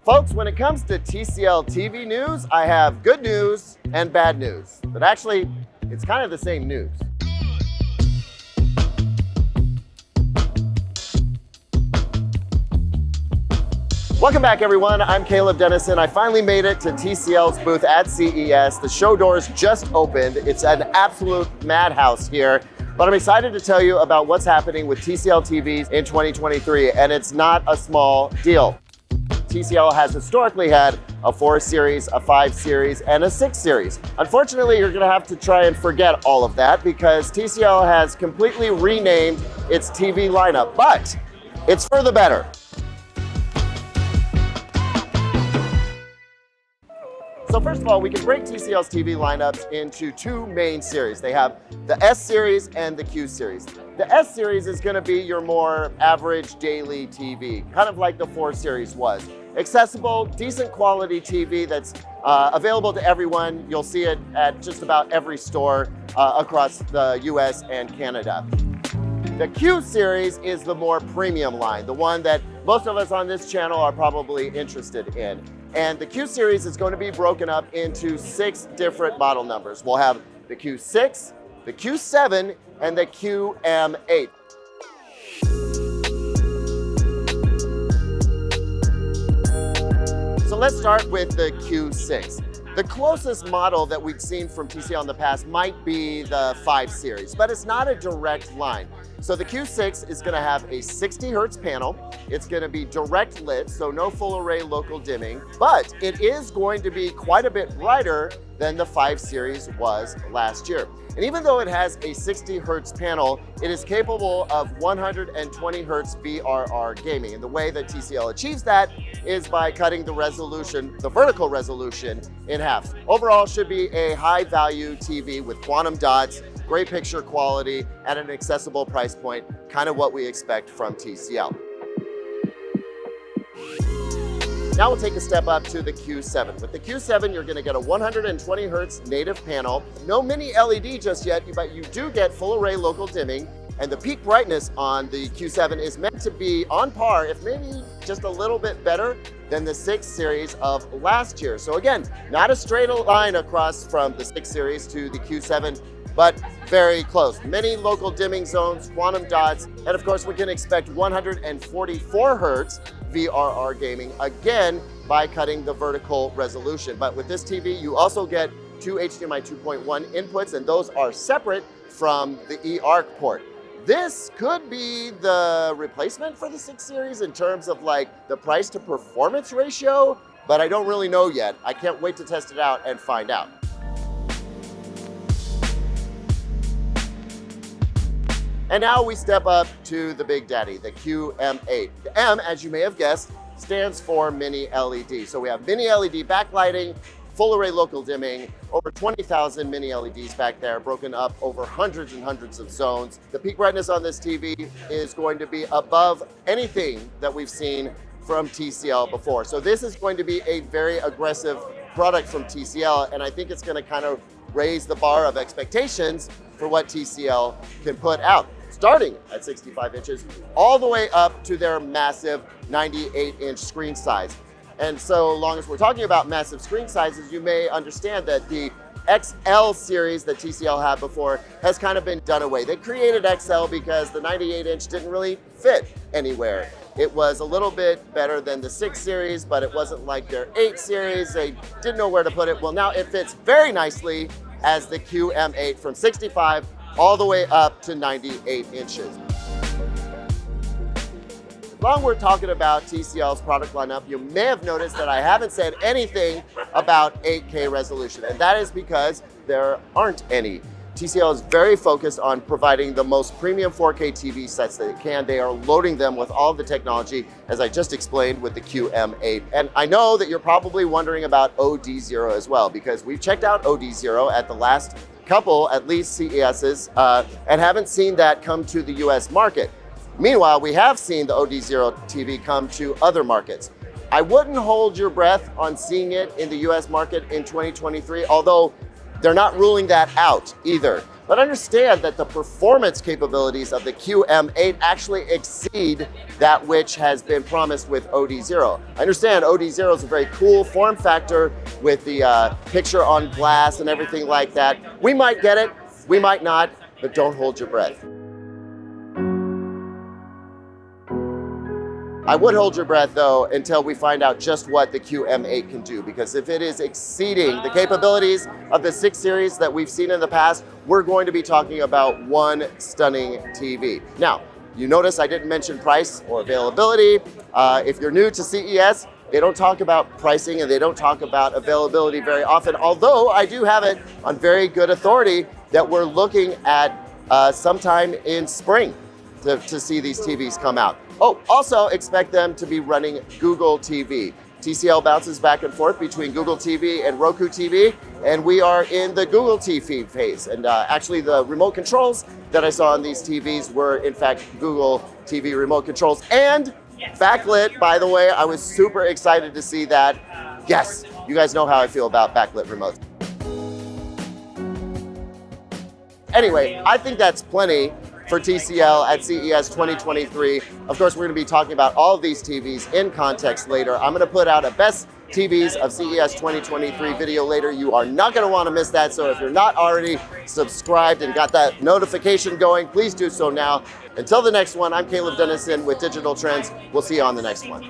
Folks, when it comes to TCL TV news, I have good news and bad news. But actually, it's kind of the same news. Welcome back, everyone. I'm Caleb Dennison. I finally made it to TCL's booth at CES. The show doors just opened. It's an absolute madhouse here. But I'm excited to tell you about what's happening with TCL TVs in 2023, and it's not a small deal. TCL has historically had a 4 series, a 5 series, and a 6 series. Unfortunately, you're gonna have to try and forget all of that because TCL has completely renamed its TV lineup, but it's for the better. So first of all, we can break TCL's TV lineups into 2 main series. They have the S series and the Q series. The S series is gonna be your more average daily TV, kind of like the 4 series was. Accessible, decent quality TV that's available to everyone. You'll see it at just about every store across the US and Canada. The Q series is the more premium line, the one that most of us on this channel are probably interested in. And the Q series is going to be broken up into 6 different model numbers. We'll have the Q6, the Q7, and the QM8. So let's start with the Q6. The closest model that we've seen from TCL in the past might be the 5 series, but it's not a direct line. So the Q6 is gonna have a 60 hertz panel. It's gonna be direct lit, so no full array local dimming, but it is going to be quite a bit brighter than the 5 series was last year. And even though it has a 60 hertz panel, it is capable of 120 hertz VRR gaming. And the way that TCL achieves that is by cutting the resolution, the vertical resolution, in half. Overall, should be a high value TV with quantum dots, great picture quality, at an accessible price point, kind of what we expect from TCL. Now we'll take a step up to the Q7. With the Q7, you're gonna get a 120 hertz native panel. No mini LED just yet, but you do get full array local dimming. And the peak brightness on the Q7 is meant to be on par, if maybe just a little bit better than the 6 series of last year. So again, not a straight line across from the 6 series to the Q7, but very close. Many local dimming zones, quantum dots, and of course we can expect 144 hertz VRR gaming, again, by cutting the vertical resolution. But with this TV, you also get 2 HDMI 2.1 inputs, and those are separate from the eARC port. This could be the replacement for the 6 series in terms of like the price to performance ratio, but I don't really know yet. I can't wait to test it out and find out. And now we step up to the big daddy, the QM8. The M, as you may have guessed, stands for mini LED. So we have mini LED backlighting, full array local dimming, over 20,000 mini LEDs back there, broken up over hundreds and hundreds of zones. The peak brightness on this TV is going to be above anything that we've seen from TCL before. So this is going to be a very aggressive product from TCL, and I think it's gonna kind of raise the bar of expectations for what TCL can put out, starting at 65 inches, all the way up to their massive 98-inch screen size. And so long as we're talking about massive screen sizes, you may understand that the XL series that TCL had before has kind of been done away. They created XL because the 98-inch didn't really fit anywhere. It was a little bit better than the 6 series, but it wasn't like their 8 series. They didn't know where to put it. Well, now it fits very nicely as the QM8 from 65 all the way up to 98 inches. While we're talking about TCL's product lineup, you may have noticed that I haven't said anything about 8K resolution, and that is because there aren't any. TCL is very focused on providing the most premium 4K TV sets that it can. They are loading them with all the technology, as I just explained with the QM8. And I know that you're probably wondering about OD0 as well, because we've checked out OD0 at the last couple, at least CESs, and haven't seen that come to the US market. Meanwhile, we have seen the OD0 TV come to other markets. I wouldn't hold your breath on seeing it in the US market in 2023, although They're not ruling that out either. But understand that the performance capabilities of the QM8 actually exceed that which has been promised with OD0. I understand OD0 is a very cool form factor with the picture on glass and everything like that. We might get it, we might not, but don't hold your breath. I would hold your breath though until we find out just what the QM8 can do, because if it is exceeding the capabilities of the 6 series that we've seen in the past, we're going to be talking about one stunning TV. Now, you notice I didn't mention price or availability. If you're new to CES, they don't talk about pricing and they don't talk about availability very often, although I do have it on very good authority that we're looking at sometime in spring to see these TVs come out. Oh, also expect them to be running Google TV. TCL bounces back and forth between Google TV and Roku TV, and we are in the Google TV phase. And actually the remote controls that I saw on these TVs were in fact Google TV remote controls and backlit, by the way. I was super excited to see that. Yes, you guys know how I feel about backlit remotes. Anyway, I think that's plenty for TCL at CES 2023. Of course, we're gonna be talking about all of these TVs in context later. I'm gonna put out a best TVs of CES 2023 video later. You are not gonna wanna miss that, so if you're not already subscribed and got that notification going, please do so now. Until the next one, I'm Caleb Dennison with Digital Trends. We'll see you on the next one.